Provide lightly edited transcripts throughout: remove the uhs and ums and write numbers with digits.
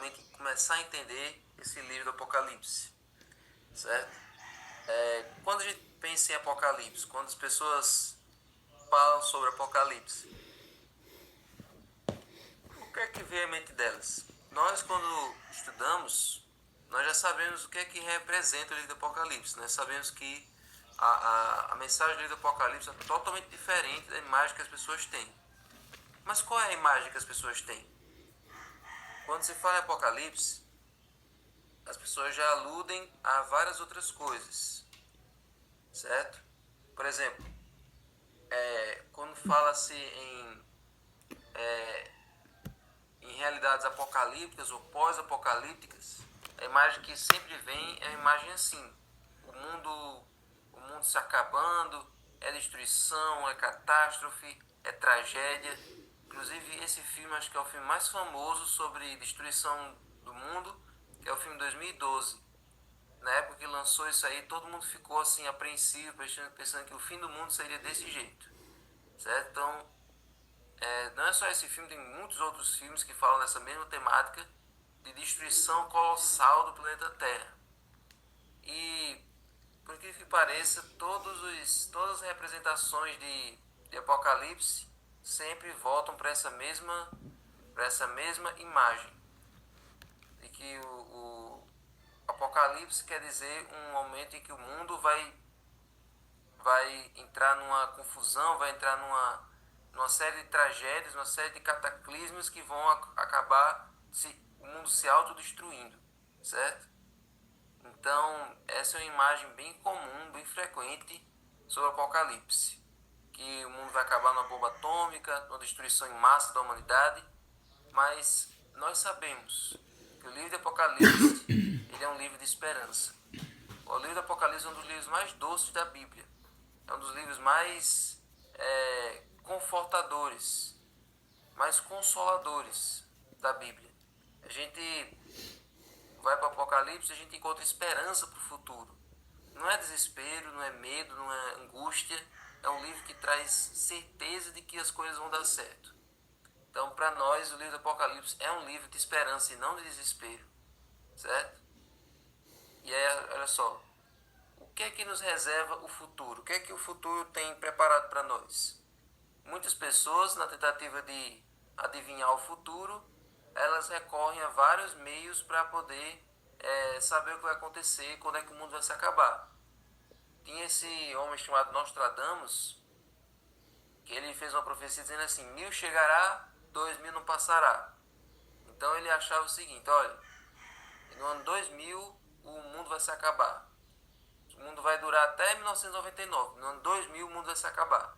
realmente começar a entender esse livro do Apocalipse, certo? Quando a gente pensa em Apocalipse, quando as pessoas falam sobre Apocalipse, o que é que vem à mente delas? Nós, quando estudamos, nós já sabemos o que é que representa o livro do Apocalipse. Nós sabemos que a mensagem do livro do Apocalipse é totalmente diferente da imagem que as pessoas têm. Mas qual é a imagem que as pessoas têm? Quando se fala em Apocalipse, as pessoas já aludem a várias outras coisas, certo? Por exemplo, quando fala-se em realidades apocalípticas ou pós-apocalípticas, a imagem que sempre vem é a imagem assim: o mundo se acabando, é destruição, é catástrofe, é tragédia. Inclusive, esse filme acho que é o filme mais famoso sobre destruição do mundo, que é o filme 2012. Na época que lançou isso aí, todo mundo ficou assim apreensivo, pensando que o fim do mundo seria desse jeito, certo? Então, não é só esse filme, tem muitos outros filmes que falam dessa mesma temática de destruição colossal do planeta Terra. E, por incrível que pareça, todas as representações de Apocalipse sempre voltam para essa mesma imagem. De que o Apocalipse quer dizer um momento em que o mundo vai entrar numa confusão, vai entrar numa série de tragédias, numa série de cataclismos que vão acabar o mundo se autodestruindo, certo? Então, essa é uma imagem bem comum, bem frequente sobre o Apocalipse. Que o mundo vai acabar numa bomba atômica, numa destruição em massa da humanidade. Mas nós sabemos que o livro de Apocalipse ele é um livro de esperança. O livro de Apocalipse é um dos livros mais doces da Bíblia. É um dos livros mais confortadores, mais consoladores da Bíblia. A gente vai para o Apocalipse e a gente encontra esperança para o futuro. Não é desespero, não é medo, não é angústia. É um livro que traz certeza de que as coisas vão dar certo. Então, para nós, o livro do Apocalipse é um livro de esperança e não de desespero, certo? E aí, olha só, o que é que nos reserva o futuro? O que é que o futuro tem preparado para nós? Muitas pessoas, na tentativa de adivinhar o futuro, elas recorrem a vários meios para poder saber o que vai acontecer, quando é que o mundo vai se acabar. Tinha esse homem chamado Nostradamus, que ele fez uma profecia dizendo assim: 1000 chegará, 2000 não passará. Então ele achava o seguinte: olha, no ano 2000 o mundo vai se acabar. O mundo vai durar até 1999. No ano 2000 o mundo vai se acabar.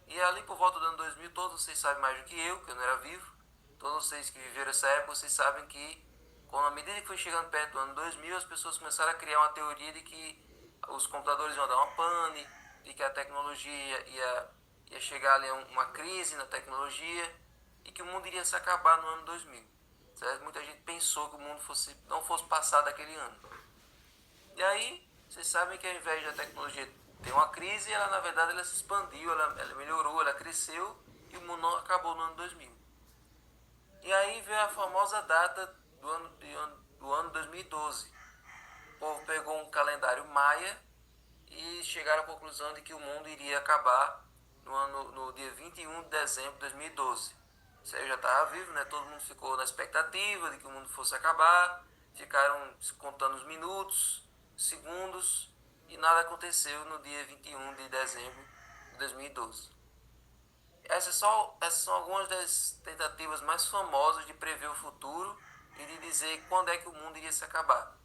E ali por volta do ano 2000, todos vocês sabem mais do que eu não era vivo. Todos vocês que viveram essa época, vocês sabem que, à medida que foi chegando perto do ano 2000, as pessoas começaram a criar uma teoria de que os computadores iam dar uma pane, de que a tecnologia ia chegar ali a uma crise na tecnologia e que o mundo iria se acabar no ano 2000. Certo? Muita gente pensou que o mundo não fosse passar daquele ano. E aí, vocês sabem que ao invés da tecnologia ter uma crise, ela na verdade ela se expandiu, ela melhorou, ela cresceu e o mundo não acabou no ano 2000. E aí veio a famosa data do ano 2012. O povo pegou um calendário maia e chegaram à conclusão de que o mundo iria acabar no dia 21 de dezembro de 2012. Isso aí já estava vivo, né? Todo mundo ficou na expectativa de que o mundo fosse acabar, ficaram contando os minutos, segundos, e nada aconteceu no dia 21 de dezembro de 2012. Essas são algumas das tentativas mais famosas de prever o futuro e de dizer quando é que o mundo iria se acabar.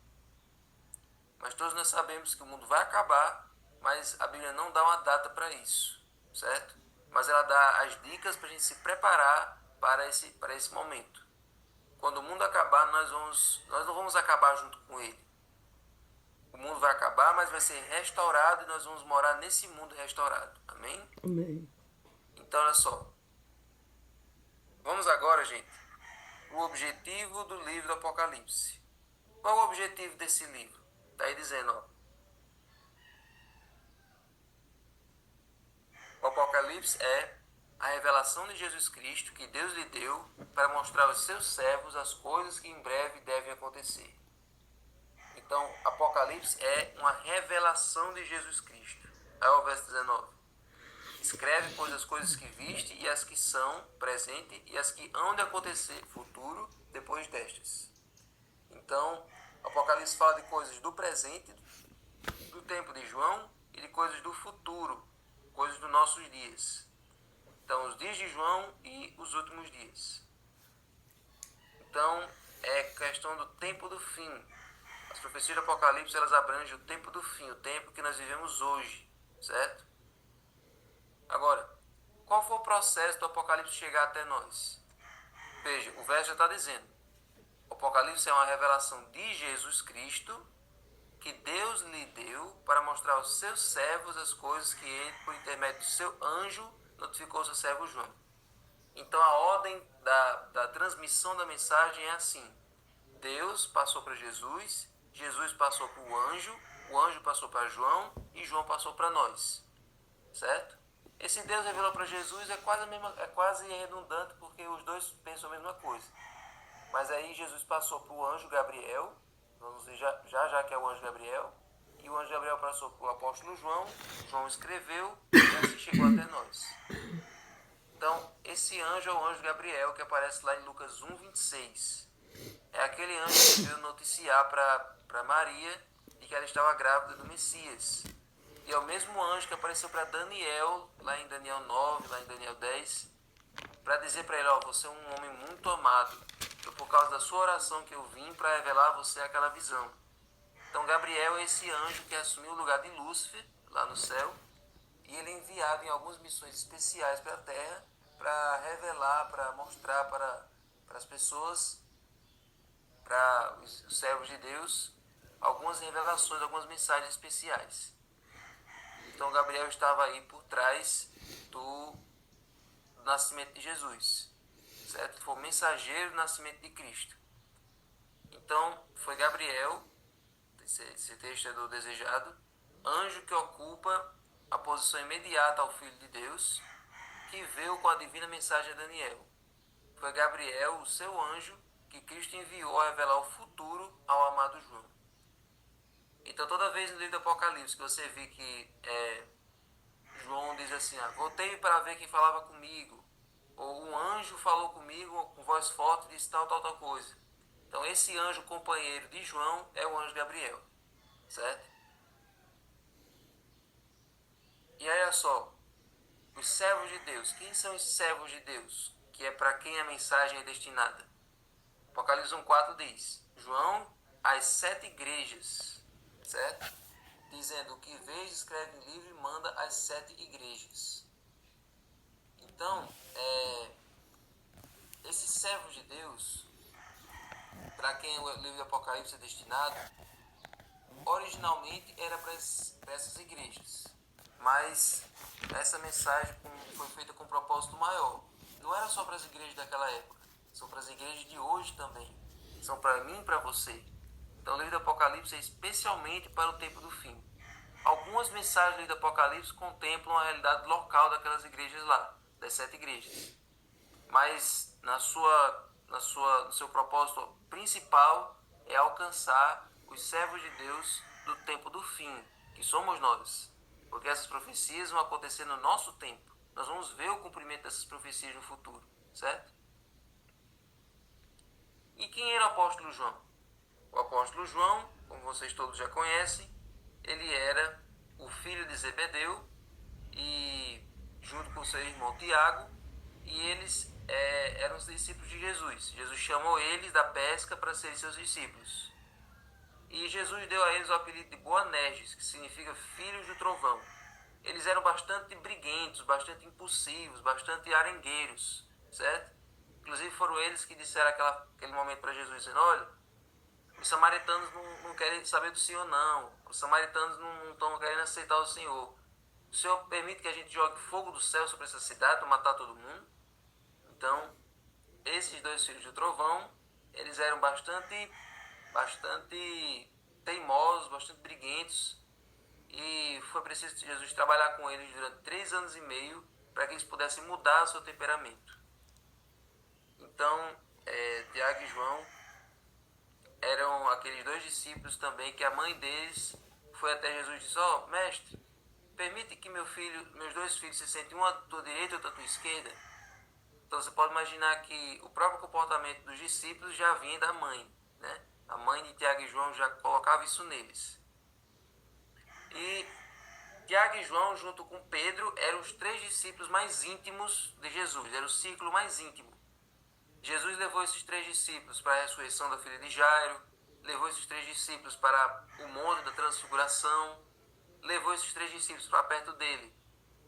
Mas todos nós sabemos que o mundo vai acabar, mas a Bíblia não dá uma data para isso, certo? Mas ela dá as dicas para a gente se preparar para esse momento. Quando o mundo acabar, nós não vamos acabar junto com ele. O mundo vai acabar, mas vai ser restaurado e nós vamos morar nesse mundo restaurado. Amém? Amém. Então, olha só. Vamos agora, gente, o objetivo do livro do Apocalipse. Qual é o objetivo desse livro? Está aí dizendo, ó. O Apocalipse é a revelação de Jesus Cristo que Deus lhe deu para mostrar aos seus servos as coisas que em breve devem acontecer. Então, Apocalipse é uma revelação de Jesus Cristo. Aí o verso 19. Escreve, pois, as coisas que viste e as que são, presente, e as que hão de acontecer, futuro, depois destas. Então, Apocalipse fala de coisas do presente, do tempo de João, e de coisas do futuro, coisas dos nossos dias. Então, os dias de João e os últimos dias. Então, é questão do tempo do fim. As profecias do Apocalipse, elas abrangem o tempo do fim, o tempo que nós vivemos hoje, certo? Agora, qual foi o processo do Apocalipse chegar até nós? Veja, o verso já está dizendo. O Apocalipse é uma revelação de Jesus Cristo que Deus lhe deu para mostrar aos seus servos as coisas que ele, por intermédio do seu anjo, notificou ao seu servo João. Então a ordem da transmissão da mensagem é assim. Deus passou para Jesus, Jesus passou para o anjo passou para João e João passou para nós. Certo? Esse Deus revelou para Jesus é quase redundante porque os dois pensam a mesma coisa. Mas aí Jesus passou para o anjo Gabriel, vamos ver já que é o anjo Gabriel, e o anjo Gabriel passou para o apóstolo João, João escreveu e assim chegou até nós. Então, esse anjo é o anjo Gabriel que aparece lá em Lucas 1:26. É aquele anjo que veio noticiar para Maria de que ela estava grávida do Messias. E é o mesmo anjo que apareceu para Daniel, lá em Daniel 9, lá em Daniel 10, para dizer para ele, você é um homem muito amado. Foi por causa da sua oração que eu vim para revelar a você aquela visão. Então Gabriel é esse anjo que assumiu o lugar de Lúcifer, lá no céu, e ele é enviado em algumas missões especiais para a Terra, para revelar, para mostrar para as pessoas, para os servos de Deus, algumas revelações, algumas mensagens especiais. Então Gabriel estava aí por trás do nascimento de Jesus, certo? Foi o mensageiro do nascimento de Cristo. Então foi Gabriel, esse texto é do desejado, anjo que ocupa a posição imediata ao Filho de Deus, que veio com a divina mensagem a Daniel. Foi Gabriel, o seu anjo, que Cristo enviou a revelar o futuro ao amado João. Então toda vez no livro do Apocalipse que você vê que João diz assim, voltei para ver quem falava comigo, ou um anjo falou comigo com voz forte e disse tal coisa. Então esse anjo companheiro de João é o anjo Gabriel, certo? E aí olha só, os servos de Deus, quem são os servos de Deus? Que é para quem a mensagem é destinada. Apocalipse 1:4 diz, João, as 7 igrejas, certo? Dizendo, o que vês, escreve em livro e manda às 7 igrejas. Então, esses servos de Deus, para quem o livro do Apocalipse é destinado, originalmente era para essas igrejas. Mas essa mensagem foi feita com um propósito maior. Não era só para as igrejas daquela época, são para as igrejas de hoje também. São para mim e para você. Então o livro do Apocalipse é especialmente para o tempo do fim. Algumas mensagens do livro do Apocalipse contemplam a realidade local daquelas igrejas lá, das 7 igrejas. Mas no seu propósito principal é alcançar os servos de Deus do tempo do fim, que somos nós. Porque essas profecias vão acontecer no nosso tempo. Nós vamos ver o cumprimento dessas profecias no futuro, certo? E quem era o apóstolo João? O apóstolo João, como vocês todos já conhecem, ele era o filho de Zebedeu, e junto com seu irmão Tiago, e eles eram os discípulos de Jesus. Jesus chamou eles da pesca para serem seus discípulos. E Jesus deu a eles o apelido de Boanerges, que significa filhos do trovão. Eles eram bastante briguentos, bastante impulsivos, bastante arengueiros, certo? Inclusive foram eles que disseram aquele momento para Jesus, dizendo, olha, os samaritanos não querem saber do Senhor não, os samaritanos não estão querendo aceitar o Senhor. O Senhor permite que a gente jogue fogo do céu sobre essa cidade para matar todo mundo? Então, esses dois filhos do trovão, eles eram bastante teimosos, bastante briguentos, e foi preciso Jesus trabalhar com eles durante 3 anos e meio para que eles pudessem mudar o seu temperamento. Então, Tiago e João eram aqueles dois discípulos também que a mãe deles foi até Jesus e disse: ó, mestre, permite que meus dois filhos se sentem um à tua direita e outro à tua esquerda. Então você pode imaginar que o próprio comportamento dos discípulos já vinha da mãe, né? A mãe de Tiago e João já colocava isso neles. E Tiago e João, junto com Pedro, eram os três discípulos mais íntimos de Jesus, era o círculo mais íntimo. Jesus levou esses três discípulos para a ressurreição da filha de Jairo, levou esses três discípulos para o Monte da Transfiguração, levou esses três discípulos para perto dele,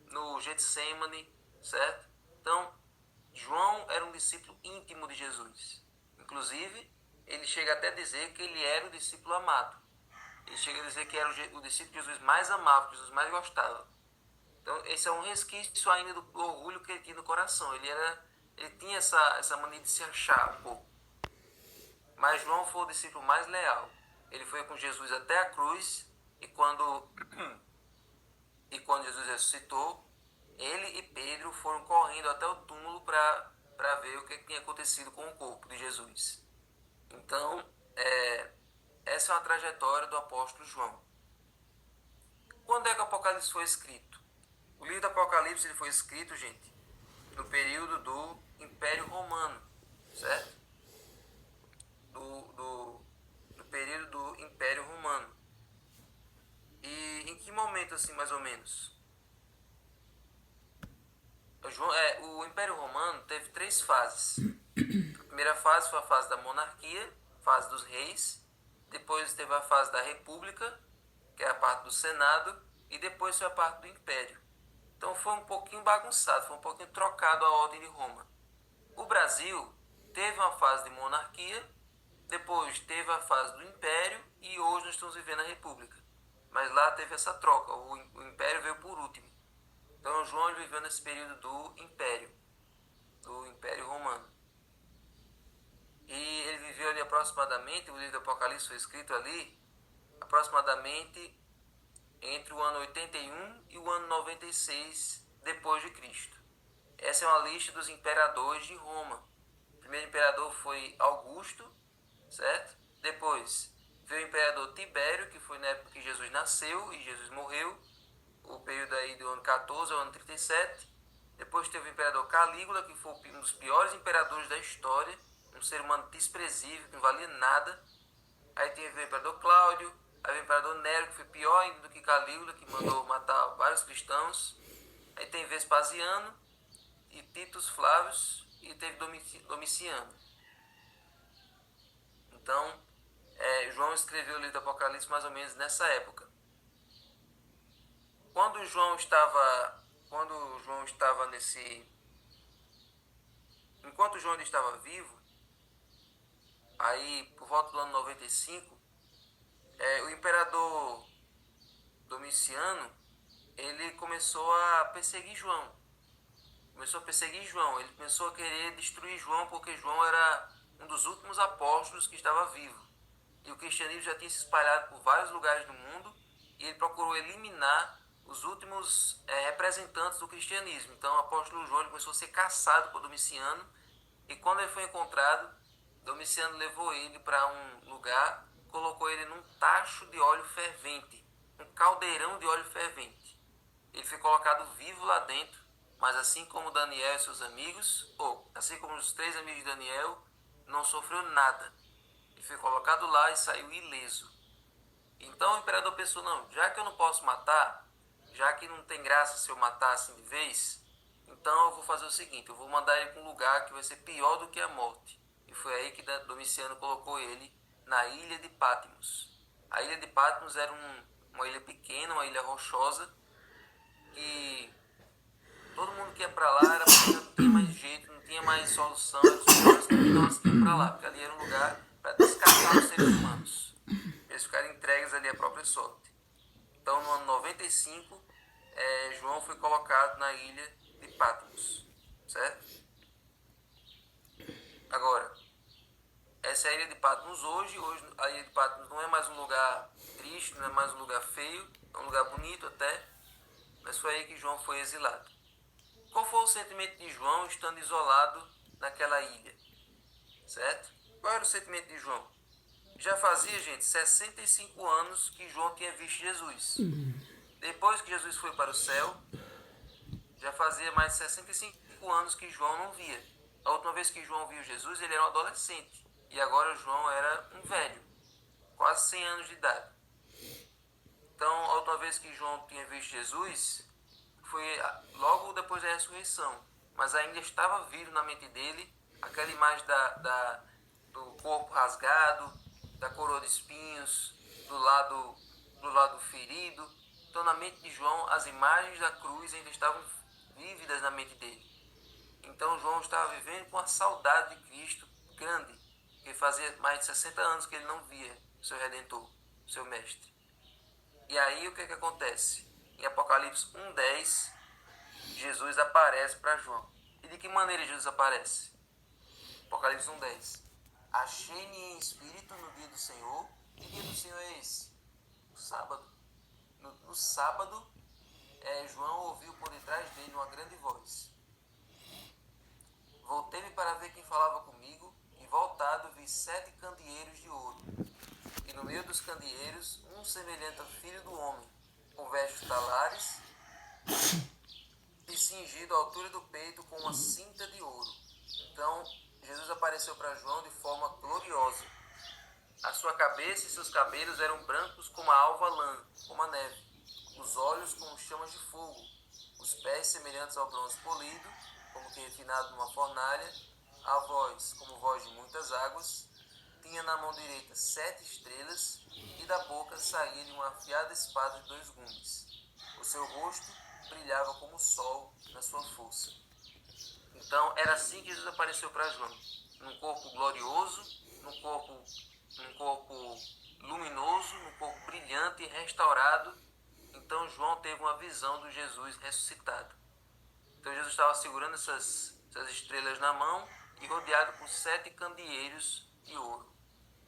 no Getsêmani, certo? Então, João era um discípulo íntimo de Jesus. Inclusive, ele chega até a dizer que ele era o discípulo amado. Ele chega a dizer que era o discípulo de Jesus mais amado, que Jesus mais gostava. Então, esse é um resquício ainda do orgulho que ele tinha no coração. Ele tinha essa mania de se achar um pouco. Mas João foi o discípulo mais leal. Ele foi com Jesus até a cruz e quando Jesus ressuscitou, ele e Pedro foram correndo até o túmulo para ver o que tinha acontecido com o corpo de Jesus. Então, essa é uma trajetória do apóstolo João. Quando é que o Apocalipse foi escrito? O livro do Apocalipse ele foi escrito, gente, no período do Império Romano, certo? Do período do Império Romano. E em que momento, assim, mais ou menos? O Império Romano teve 3 fases. A primeira fase foi a fase da monarquia, fase dos reis. Depois teve a fase da república, que é a parte do Senado. E depois foi a parte do Império. Então foi um pouquinho bagunçado, foi um pouquinho trocado a ordem de Roma. O Brasil teve uma fase de monarquia, depois teve a fase do Império e hoje nós estamos vivendo a República. Mas lá teve essa troca, o Império veio por último. Então João viveu nesse período do Império Romano. E ele viveu ali aproximadamente, o livro do Apocalipse foi escrito ali, aproximadamente entre o ano 81 e o ano 96 depois de Cristo. Essa é uma lista dos imperadores de Roma. O primeiro imperador foi Augusto, certo? Depois veio o imperador Tibério, que foi na época que Jesus nasceu e Jesus morreu, o período aí do ano 14 ao ano 37. Depois teve o imperador Calígula, que foi um dos piores imperadores da história, um ser humano desprezível, que não valia nada. Aí teve o imperador Cláudio, aí veio o imperador Nero, que foi pior ainda do que Calígula, que mandou matar vários cristãos. Aí tem Vespasiano e Titus Flávios e teve Domiciano. Então, João escreveu o livro do Apocalipse mais ou menos nessa época. Enquanto João ainda estava vivo, aí por volta do ano 95, o imperador Domiciano, ele começou a perseguir João. Ele começou a querer destruir João porque João era um dos últimos apóstolos que estava vivo. E o cristianismo já tinha se espalhado por vários lugares do mundo e ele procurou eliminar os últimos representantes do cristianismo. Então o apóstolo João começou a ser caçado por Domiciano e quando ele foi encontrado, Domiciano levou ele para um lugar, colocou ele num tacho de óleo fervente, um caldeirão de óleo fervente. Ele foi colocado vivo lá dentro, mas assim como Daniel e seus amigos, assim como os 3 amigos de Daniel, não sofreu nada. Ele foi colocado lá e saiu ileso. Então o imperador pensou, não, já que eu não posso matar, já que não tem graça se eu matar assim de vez, então eu vou fazer o seguinte, eu vou mandar ele para um lugar que vai ser pior do que a morte. E foi aí que Domiciano colocou ele na ilha de Patmos. A ilha de Patmos era uma ilha pequena, uma ilha rochosa, e todo mundo que ia para lá era porque não tinha mais jeito, não tinha mais solução, eram os piores criminosos que iam para lá, porque ali era um lugar para descartar os seres humanos. Eles ficaram entregues ali à própria sorte. Então, no ano 95, João foi colocado na ilha de Patmos, certo? Agora, essa é a ilha de Patmos hoje a ilha de Patmos não é mais um lugar triste, não é mais um lugar feio, é um lugar bonito até, mas foi aí que João foi exilado. Qual foi o sentimento de João estando isolado naquela ilha? Certo? Qual era o sentimento de João? Já fazia, gente, 65 anos que João tinha visto Jesus. Depois que Jesus foi para o céu, já fazia mais de 65 anos que João não via. A última vez que João viu Jesus, ele era um adolescente. E agora João era um velho, quase 100 anos de idade. Então, a última vez que João tinha visto Jesus foi logo depois da ressurreição. Mas ainda estava vivo na mente dele aquela imagem do corpo rasgado, da coroa de espinhos, do lado ferido. Então, na mente de João, as imagens da cruz ainda estavam vívidas na mente dele. Então, João estava vivendo com a saudade de Cristo grande, que fazia mais de 60 anos que ele não via o seu Redentor, o seu Mestre. E aí, o que acontece? Em Apocalipse 1:10, Jesus aparece para João. E de que maneira Jesus aparece? Apocalipse 1:10. Achei-me em espírito no dia do Senhor. Que dia do Senhor é esse? O sábado. No sábado, João ouviu por detrás dele uma grande voz. Voltei-me para ver quem falava comigo, e voltado vi 7 candeeiros de ouro. E no meio dos candeeiros, um semelhante ao filho do homem, com vestes talares, e cingido à altura do peito com uma cinta de ouro. Então, Jesus apareceu para João de forma gloriosa. A sua cabeça e seus cabelos eram brancos como a alva lã, como a neve. Os olhos como chamas de fogo. Os pés semelhantes ao bronze polido, como que refinado numa fornalha. A voz como voz de muitas águas. Tinha na mão direita 7 estrelas, e da boca saía-lhe uma afiada espada de 2 gumes. O seu rosto brilhava como o sol na sua força. Então, era assim que Jesus apareceu para João. Num corpo glorioso, num corpo luminoso, num corpo brilhante e restaurado. Então, João teve uma visão do Jesus ressuscitado. Então, Jesus estava segurando essas estrelas na mão e rodeado por 7 candeeiros de ouro.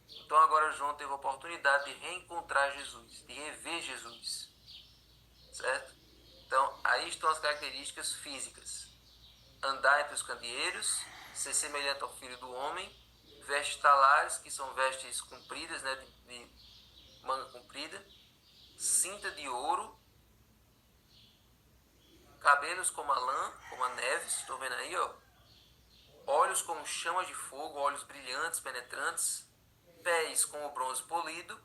Então, agora João teve a oportunidade de reencontrar Jesus, de rever Jesus. Certo? Então, aí estão as características físicas. Andar entre os candeeiros, ser semelhante ao Filho do Homem, vestes talares, que são vestes compridas, né, de manga comprida, cinta de ouro, cabelos como a lã, como a neve, vocês estão vendo aí, ó. Olhos como chamas de fogo, olhos brilhantes, penetrantes, pés como bronze polido,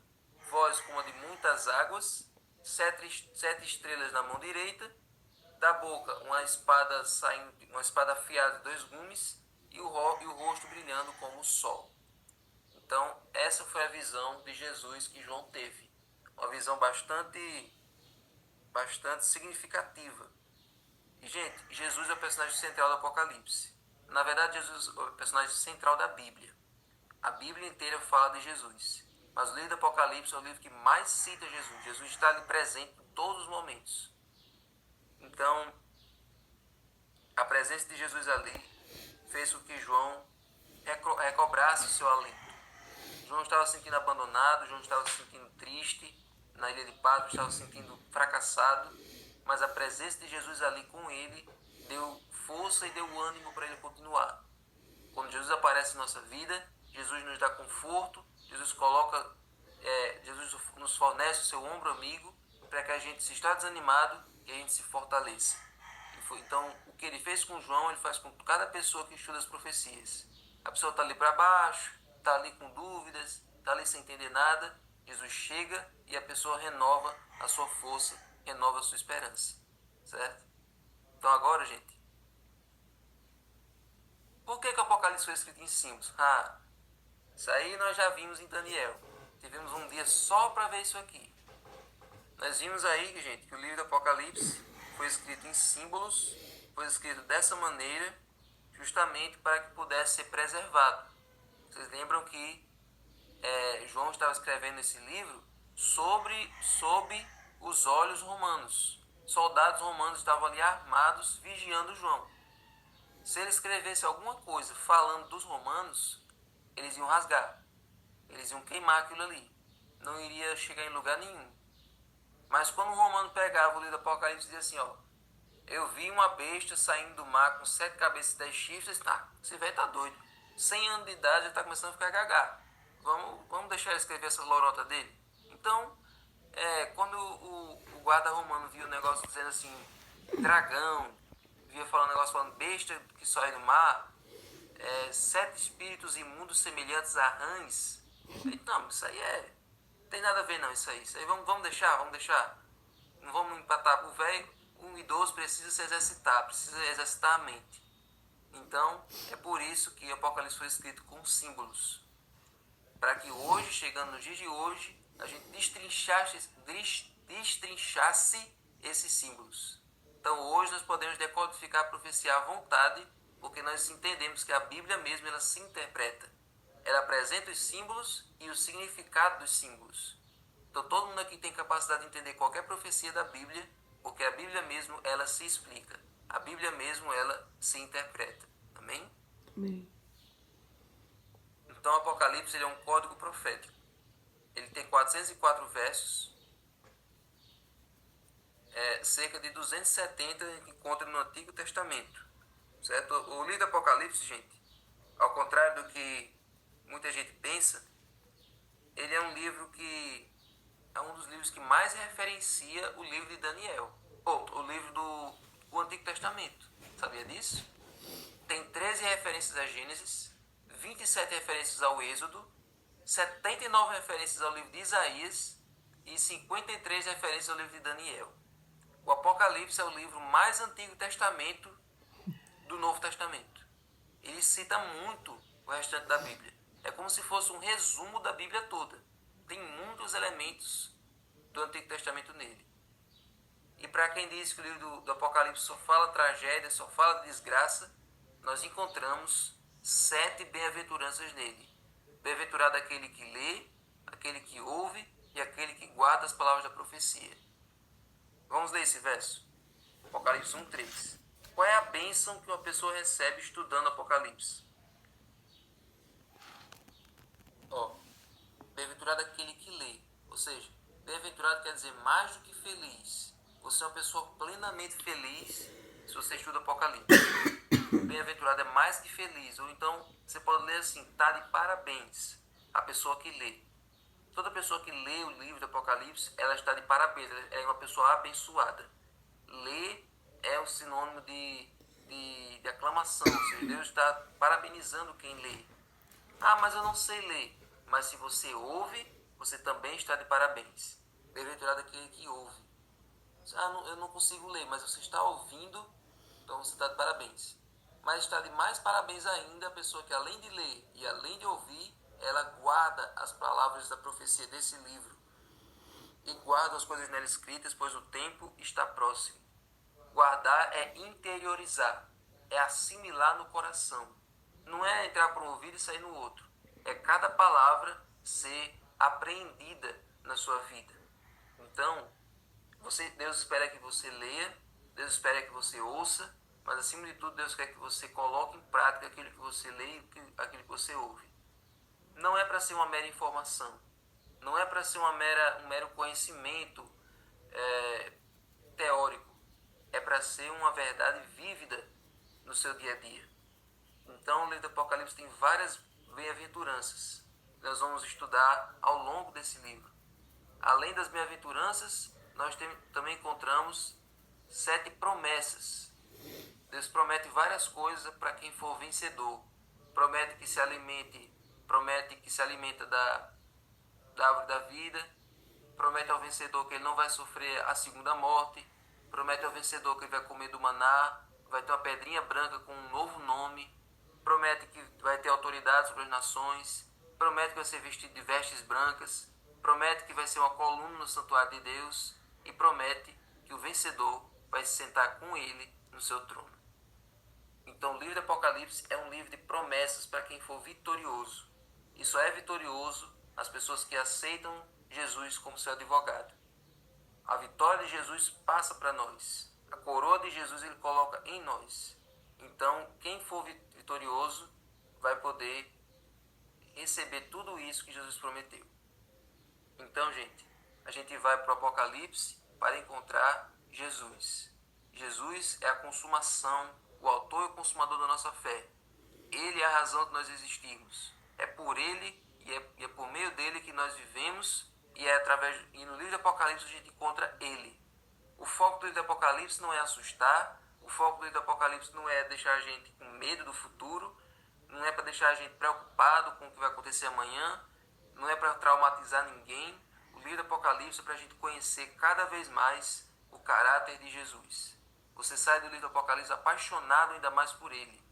voz como a de muitas águas, 7 estrelas na mão direita, da boca uma espada afiada de 2 gumes, e o rosto brilhando como o sol. Então, essa foi a visão de Jesus que João teve. Uma visão bastante significativa. E, gente, Jesus é o personagem central do Apocalipse. Na verdade, Jesus é o personagem central da Bíblia. A Bíblia inteira fala de Jesus. Mas o livro do Apocalipse é o livro que mais cita Jesus. Jesus está ali presente em todos os momentos. Então, a presença de Jesus ali fez com que João recobrasse o seu alento. João estava se sentindo abandonado, João estava se sentindo triste na ilha de Patmos, estava se sentindo fracassado, mas a presença de Jesus ali com ele deu força e deu ânimo para ele continuar. Quando Jesus aparece em nossa vida, Jesus nos dá conforto, Jesus nos fornece o seu ombro amigo para que a gente, se está desanimado, que a gente se fortaleça. Então, o que ele fez com João, ele faz com cada pessoa que estuda as profecias. A pessoa está ali para baixo, está ali com dúvidas, está ali sem entender nada. Jesus chega e a pessoa renova a sua força, renova a sua esperança. Certo? Então agora, gente, por que o Apocalipse foi escrito em símbolos? Isso aí nós já vimos em Daniel. Tivemos um dia só para ver isso aqui. Nós vimos aí, gente, que o livro do Apocalipse foi escrito em símbolos, foi escrito dessa maneira, justamente para que pudesse ser preservado. Vocês lembram que João estava escrevendo esse livro sob os olhos romanos. Soldados romanos estavam ali armados, vigiando João. Se ele escrevesse alguma coisa falando dos romanos, eles iam rasgar. Eles iam queimar aquilo ali. Não iria chegar em lugar nenhum. Mas quando o romano pegava o livro do Apocalipse e dizia assim, Eu vi uma besta saindo do mar com 7 cabeças e 10 chifres. Tá, esse velho tá doido. 100 anos de idade já tá começando a ficar gaga. Vamos deixar ele escrever essa lorota dele? Então, quando o guarda romano viu o negócio dizendo assim, dragão, via falando negócio falando besta que sai do mar, 7 espíritos imundos semelhantes a rãs. Não, isso aí não tem nada a ver não, isso aí vamos deixar. Não vamos empatar. O velho, um idoso precisa se exercitar, precisa exercitar a mente. Então, é por isso que o Apocalipse foi escrito com símbolos. Para que hoje, chegando no dia de hoje, a gente destrinchasse esses símbolos. Então, hoje nós podemos decodificar a profecia à vontade, porque nós entendemos que a Bíblia mesmo ela se interpreta. Ela apresenta os símbolos e o significado dos símbolos. Então, todo mundo aqui tem capacidade de entender qualquer profecia da Bíblia, porque a Bíblia mesmo ela se explica. A Bíblia mesmo ela se interpreta. Amém? Amém. Então, o Apocalipse ele é um código profético. Ele tem 404 versos, cerca de 270 que encontra no Antigo Testamento. Certo? O livro do Apocalipse, gente, ao contrário do que muita gente pensa, ele é um livro que é um dos livros que mais referencia o livro de Daniel. O livro do Antigo Testamento. Sabia disso? Tem 13 referências a Gênesis, 27 referências ao Êxodo, 79 referências ao livro de Isaías e 53 referências ao livro de Daniel. O Apocalipse é o livro mais Antigo Testamento do Novo Testamento. Ele cita muito o restante da Bíblia. É como se fosse um resumo da Bíblia toda. Tem muitos elementos do Antigo Testamento nele. E para quem diz que o livro do Apocalipse só fala tragédia, só fala de desgraça, nós encontramos 7 bem-aventuranças nele. Bem-aventurado aquele que lê, aquele que ouve e aquele que guarda as palavras da profecia. Vamos ler esse verso. Apocalipse 1:3. Qual é a bênção que uma pessoa recebe estudando Apocalipse? Bem-aventurado aquele que lê. Ou seja, bem-aventurado quer dizer mais do que feliz. Você é uma pessoa plenamente feliz se você estuda Apocalipse. Bem-aventurado é mais que feliz. Ou então, você pode ler assim, tá de parabéns a pessoa que lê. Toda pessoa que lê o livro do Apocalipse, ela está de parabéns. Ela é uma pessoa abençoada. Ler é o sinônimo de aclamação. Ou seja, Deus está parabenizando quem lê. Ah, mas eu não sei ler. Mas se você ouve, você também está de parabéns. Bem-aventurado aquele que ouve. Eu não consigo ler, mas você está ouvindo, então você está de parabéns. Mas está de mais parabéns ainda a pessoa que além de ler e além de ouvir, ela guarda as palavras da profecia desse livro. E guarda as coisas nela escritas, pois o tempo está próximo. Guardar é interiorizar, é assimilar no coração. Não é entrar por um ouvido e sair no outro. É cada palavra ser apreendida na sua vida. Então, Deus espera que você leia, Deus espera que você ouça, mas acima de tudo Deus quer que você coloque em prática aquilo que você lê e aquilo que você ouve. Não é para ser uma mera informação, não é para ser um mero conhecimento teórico, é para ser uma verdade vívida no seu dia a dia. Então o livro do Apocalipse tem várias bem-aventuranças que nós vamos estudar ao longo desse livro. Além das bem-aventuranças, nós também encontramos 7 promessas. Deus promete várias coisas para quem for vencedor. Promete que se alimenta da árvore da vida. Promete ao vencedor que ele não vai sofrer a segunda morte. Promete ao vencedor que ele vai comer do maná, vai ter uma pedrinha branca com um novo nome. Promete que vai ter autoridade sobre as nações. Promete que vai ser vestido de vestes brancas. Promete que vai ser uma coluna no santuário de Deus. E promete que o vencedor vai se sentar com ele no seu trono. Então o livro do Apocalipse é um livro de promessas para quem for vitorioso. E só é vitorioso as pessoas que aceitam Jesus como seu advogado. A vitória de Jesus passa para nós. A coroa de Jesus ele coloca em nós. Então quem for vitorioso vai poder receber tudo isso que Jesus prometeu. Então, gente, a gente vai para o Apocalipse para encontrar Jesus. Jesus é a consumação, o autor e o consumador da nossa fé. Ele é a razão de nós existirmos. É por ele e é por meio dele que nós vivemos, e no livro do Apocalipse a gente encontra ele. O foco do livro do Apocalipse não é assustar, o foco do livro do Apocalipse não é deixar a gente com medo do futuro, não é para deixar a gente preocupado com o que vai acontecer amanhã, não é para traumatizar ninguém. O livro do Apocalipse é para a gente conhecer cada vez mais o caráter de Jesus. Você sai do livro do Apocalipse apaixonado ainda mais por ele,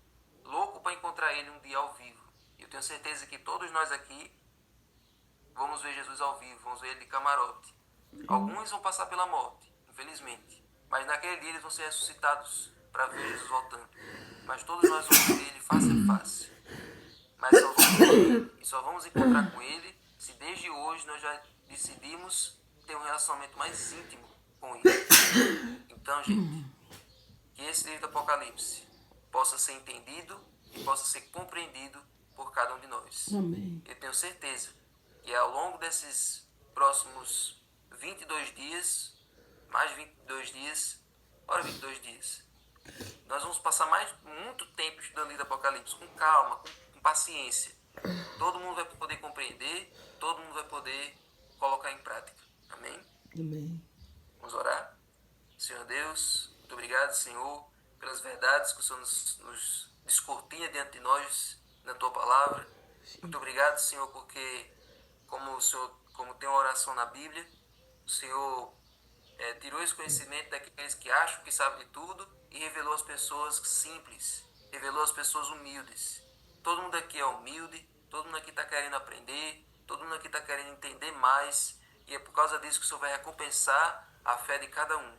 louco para encontrar ele um dia ao vivo. E eu tenho certeza que todos nós aqui vamos ver Jesus ao vivo, vamos ver ele de camarote. Alguns vão passar pela morte, infelizmente, mas naquele dia eles vão ser ressuscitados para ver Jesus voltando. Mas todos nós vamos ver ele face a face. Mas só vamos ver e só vamos encontrar com ele se desde hoje nós já decidimos ter um relacionamento mais íntimo com ele. Então, gente, que esse livro do Apocalipse possa ser entendido e possa ser compreendido por cada um de nós. Amém. Eu tenho certeza que ao longo desses próximos 22 dias, mais 22 dias, 22 dias, nós vamos passar muito tempo estudando o livro do Apocalipse, com calma, com paciência. Todo mundo vai poder compreender, todo mundo vai poder colocar em prática. Amém? Amém. Vamos orar? Senhor Deus, muito obrigado, Senhor, pelas verdades que o Senhor nos descortina diante de nós na Tua Palavra. Muito obrigado, Senhor, porque como tem uma oração na Bíblia, o Senhor tirou esse conhecimento daqueles que acham que sabem de tudo e revelou às pessoas simples, revelou às pessoas humildes. Todo mundo aqui é humilde, todo mundo aqui está querendo aprender, todo mundo aqui está querendo entender mais, e é por causa disso que o Senhor vai recompensar a fé de cada um.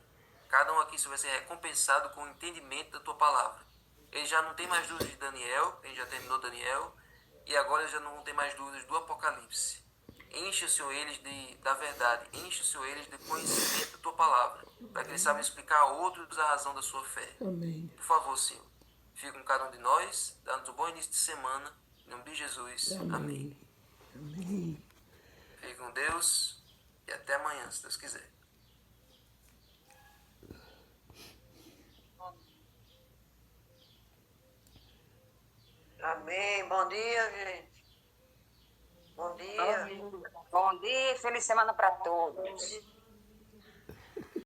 Cada um aqui vai ser recompensado com o entendimento da Tua Palavra. Ele já não tem mais dúvidas de Daniel, ele já terminou Daniel, e agora eles já não vão ter mais dúvidas do Apocalipse. Enche, Senhor, eles da verdade, enche, Senhor, eles de conhecimento da Tua Palavra, para que eles saibam explicar a outros a razão da sua fé. Amém. Por favor, Senhor, fique com cada um de nós, dando um bom início de semana, em nome de Jesus. Amém. Amém. Fique com Deus e até amanhã, se Deus quiser. Amém. Bom dia, gente. Bom dia. Bom dia e feliz semana para todos.